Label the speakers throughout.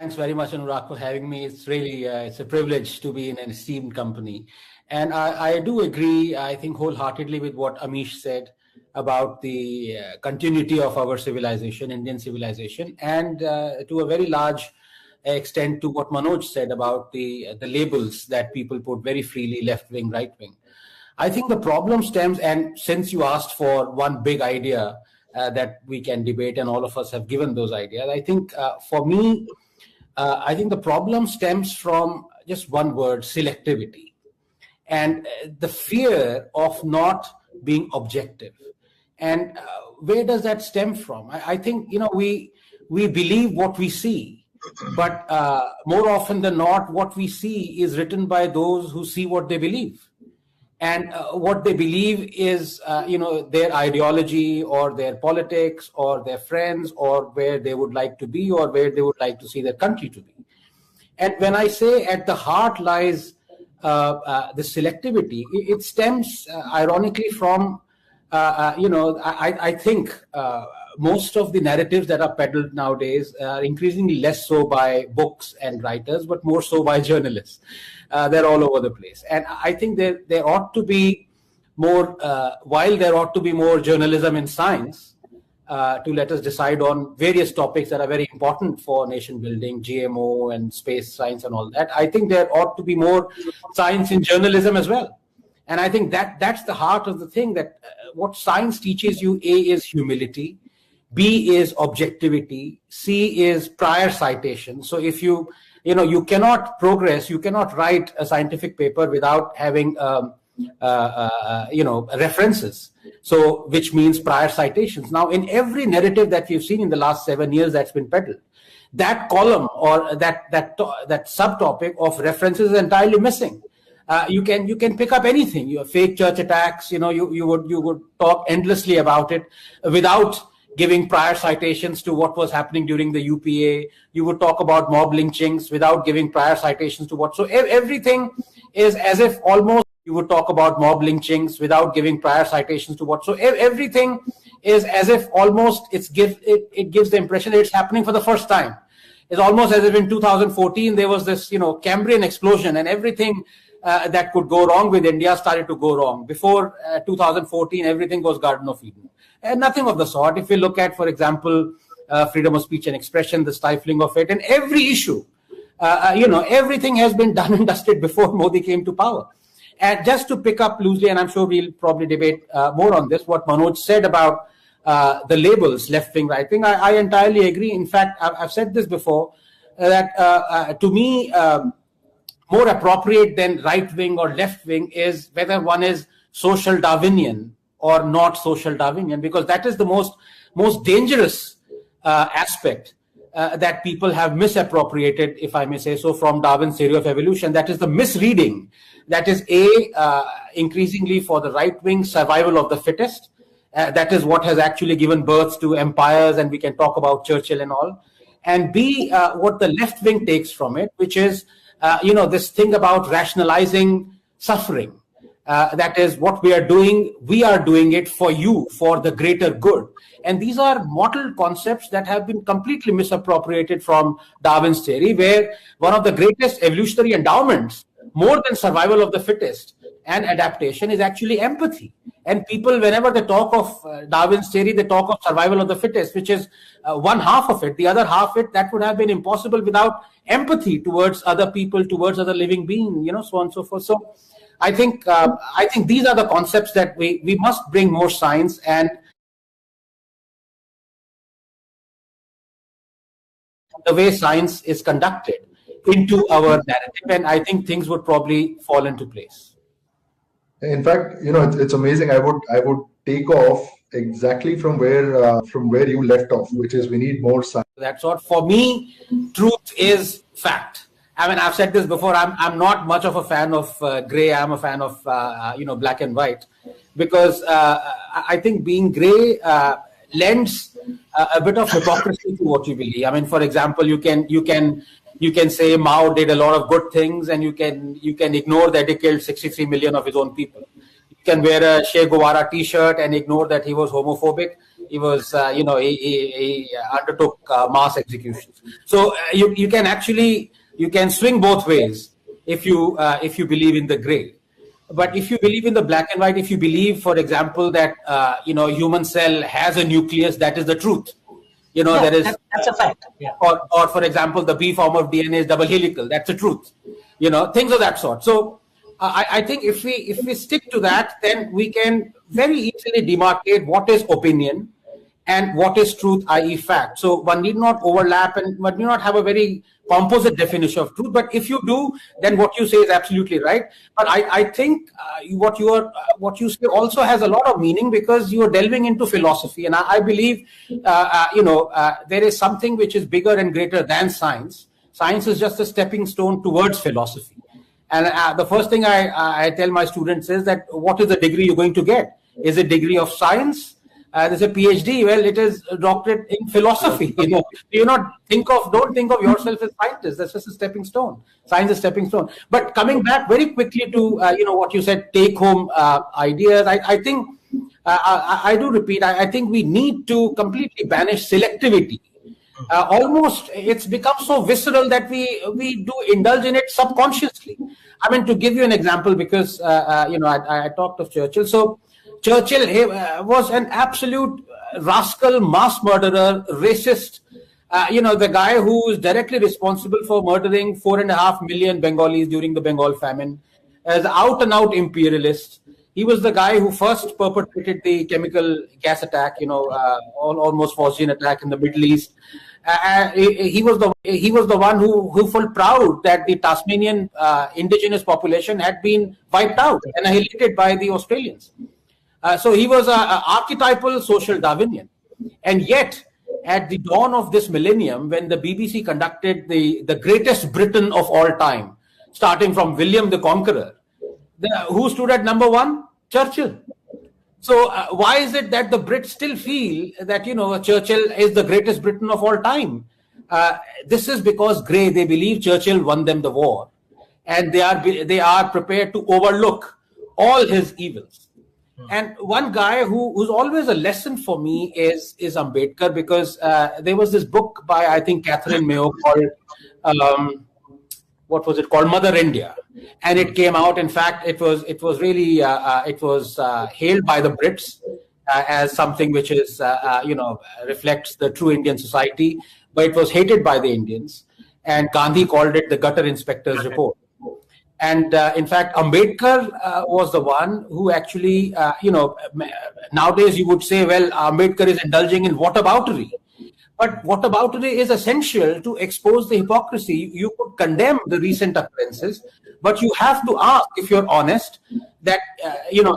Speaker 1: Thanks very much, Anurag, for having me. It's really it's a privilege to be in an esteemed company. And I do agree, I think, wholeheartedly with what Amish said about the continuity of our civilization, Indian civilization, and to a very large extent to what Manoj said about the labels that people put very freely, left wing, right wing. I think the problem stems, and since you asked for one big idea that we can debate, and all of us have given those ideas, I think for me, I think the problem stems from just one word: selectivity, and the fear of not being objective. And where does that stem from? I think we believe what we see, but more often than not, what we see is written by those who see what they believe. And what they believe is, their ideology or their politics or their friends or where they would like to be or where they would like to see their country to be. And when I say at the heart lies the selectivity, it stems ironically from, I think most of the narratives that are peddled nowadays are increasingly less so by books and writers, but more so by journalists. They're all over the place. And I think there ought to be more, while there ought to be more journalism in science to let us decide on various topics that are very important for nation building, GMO and space science and all that, I think there ought to be more science in journalism as well. And I think that's the heart of the thing, that what science teaches you, A, is humility, B is objectivity, C is prior citation. So if you cannot progress, you cannot write a scientific paper without having, references. So, which means prior citations. Now, in every narrative that we've seen in the last 7 years that's been peddled, that column or that subtopic of references is entirely missing. You can pick up anything. Your fake church attacks. You would talk endlessly about it without giving prior citations to what was happening during the UPA. You would talk about mob lynchings without giving prior citations to what. So everything is as if almost you would talk about mob lynchings without giving prior citations to what. So everything is as if almost it gives the impression that it's happening for the first time. It's almost as if in 2014 there was this Cambrian explosion and everything that could go wrong with India started to go wrong. Before 2014, everything was Garden of Eden. And nothing of the sort. If you look at, for example, freedom of speech and expression, the stifling of it, and every issue, everything has been done and dusted before Modi came to power. And just to pick up loosely, and I'm sure we'll probably debate more on this, what Manoj said about the labels, left wing, right wing, I entirely agree. In fact, I've said this before, that to me, more appropriate than right wing or left wing is whether one is social Darwinian or not social Darwinian, because that is the most dangerous aspect that people have misappropriated, if I may say so, from Darwin's theory of evolution. That is the misreading. That is increasingly for the right wing, survival of the fittest. That is what has actually given birth to empires, and we can talk about Churchill and all. And B, what the left wing takes from it, which is this thing about rationalizing suffering. That is what we are doing it for you, for the greater good. And these are mottled concepts that have been completely misappropriated from Darwin's theory, where one of the greatest evolutionary endowments, more than survival of the fittest and adaptation, is actually empathy. And people, whenever they talk of Darwin's theory, they talk of survival of the fittest, which is one half of it. The other half of it, that would have been impossible without empathy towards other people, towards other living beings, so on and so forth. So I think these are the concepts that we must bring more science and the way science is conducted into our narrative, and I think things would probably fall into place.
Speaker 2: In fact, it's amazing. I would take off exactly from where you left off, which is we need more science.
Speaker 1: That's what, for me, truth is fact. I mean, I've said this before. I'm not much of a fan of gray. I'm a fan of black and white, because I think being gray lends a bit of hypocrisy to what you believe. I mean, for example, you can say Mao did a lot of good things, and you can ignore that he killed 63 million of his own people. can wear a Che Guevara T-shirt and ignore that he was homophobic. He was, he undertook mass executions. So you can swing both ways if you believe in the gray. But if you believe in the black and white, if you believe, for example, that human cell has a nucleus, that is the truth. There is
Speaker 3: that's a fact. Yeah.
Speaker 1: Or for example, the B form of DNA is double helical. That's the truth. Things of that sort. So I think if we stick to that, then we can very easily demarcate what is opinion and what is truth, i.e. fact. So one need not overlap and one need not have a very composite definition of truth. But if you do, then what you say is absolutely right. But I think what you say also has a lot of meaning, because you are delving into philosophy. And I believe, there is something which is bigger and greater than science. Science is just a stepping stone towards philosophy. And the first thing I tell my students is that what is the degree you're going to get? Is it degree of science? There's a PhD. Well, it is a doctorate in philosophy. Don't think of yourself as scientist. That's just a stepping stone. Science is a stepping stone. But coming back very quickly to what you said, take home ideas. I think I do repeat. I think we need to completely banish selectivity. Almost it's become so visceral that we do indulge in it subconsciously. I mean, to give you an example, because I talked of Churchill. So Churchill was an absolute rascal, mass murderer, racist. The guy who is directly responsible for murdering 4.5 million Bengalis during the Bengal famine, as out and out imperialist. He was the guy who first perpetrated the chemical gas attack, almost Faustian attack in the Middle East. He was the one who felt proud that the Tasmanian indigenous population had been wiped out, annihilated by the Australians. So he was an archetypal social Darwinian. And yet, at the dawn of this millennium, when the BBC conducted the greatest Britain of all time, starting from William the Conqueror, who stood at number one? Churchill. So why is it that the Brits still feel that, Churchill is the greatest Briton of all time? This is because they believe Churchill won them the war. And they are prepared to overlook all his evils. And one guy who's always a lesson for me is Ambedkar, because there was this book by, I think, Catherine Mayo called, what was it called? Mother India. And it came out. In fact, it was really hailed by the Brits as something which is, reflects the true Indian society, but it was hated by the Indians. And Gandhi called it the Gutter Inspector's Report. And in fact, Ambedkar was the one who actually, nowadays you would say, well, Ambedkar is indulging in whataboutery. But whataboutery is essential to expose the hypocrisy. You could condemn the recent occurrences, but you have to ask, if you're honest, that,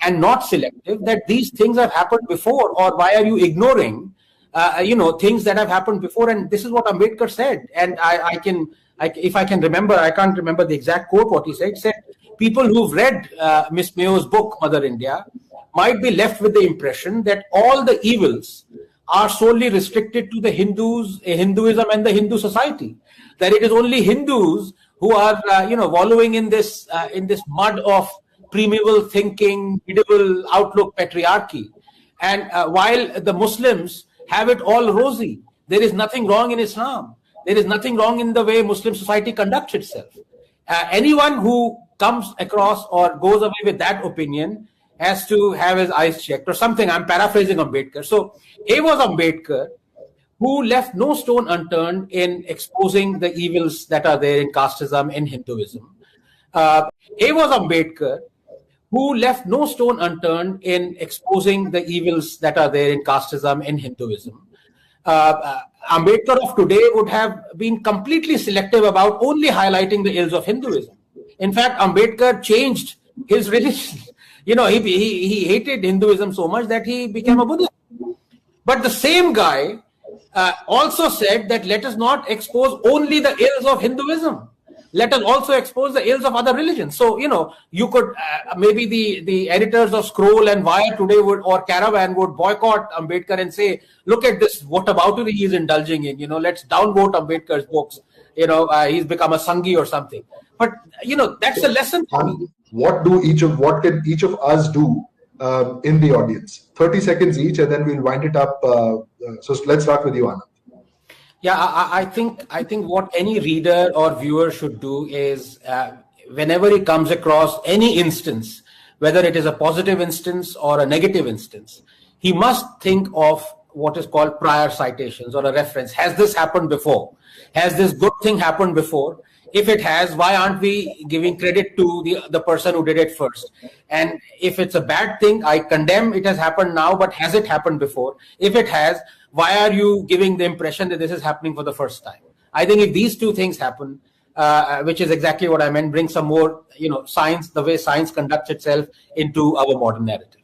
Speaker 1: and not selective, that these things have happened before, or why are you ignoring, things that have happened before? And this is what Ambedkar said. And if I can remember, I can't remember the exact quote, what he said. He said, people who've read Miss Mayo's book, Mother India, might be left with the impression that all the evils are solely restricted to the Hinduism and the Hindu society. That it is only Hindus who are, wallowing in this mud of primeval thinking, medieval outlook, patriarchy. And while the Muslims have it all rosy, there is nothing wrong in Islam. There is nothing wrong in the way Muslim society conducts itself. Anyone who comes across or goes away with that opinion has to have his eyes checked or something. I'm paraphrasing Ambedkar. So he was Ambedkar who left no stone unturned in exposing the evils that are there in casteism, in Hinduism. He was Ambedkar who left no stone unturned in exposing the evils that are there in casteism, in Hinduism. Ambedkar of today would have been completely selective about only highlighting the ills of Hinduism. In fact, Ambedkar changed his religion. He hated Hinduism so much that he became a Buddhist. But the same guy also said that let us not expose only the ills of Hinduism. Let us also expose the ills of other religions. So, you could, maybe the editors of Scroll and Wire today or Caravan would boycott Ambedkar and say, look at this whataboutery he's indulging in, let's downvote Ambedkar's books. He's become a Sanghi or something. But, that's a lesson for me.
Speaker 2: What can each of us do in the audience. 30 seconds each, and then we'll wind it up. So let's start with you, Anand.
Speaker 1: Yeah, I think what any reader or viewer should do is whenever he comes across any instance, whether it is a positive instance or a negative instance, he must think of what is called prior citations or a reference. Has this happened before? Has this good thing happened before? If it has, why aren't we giving credit to the person who did it first? And if it's a bad thing, I condemn it has happened now, but has it happened before? If it has, why are you giving the impression that this is happening for the first time? I think if these two things happen, which is exactly what I meant, bring some more, science, the way science conducts itself into our modern narrative.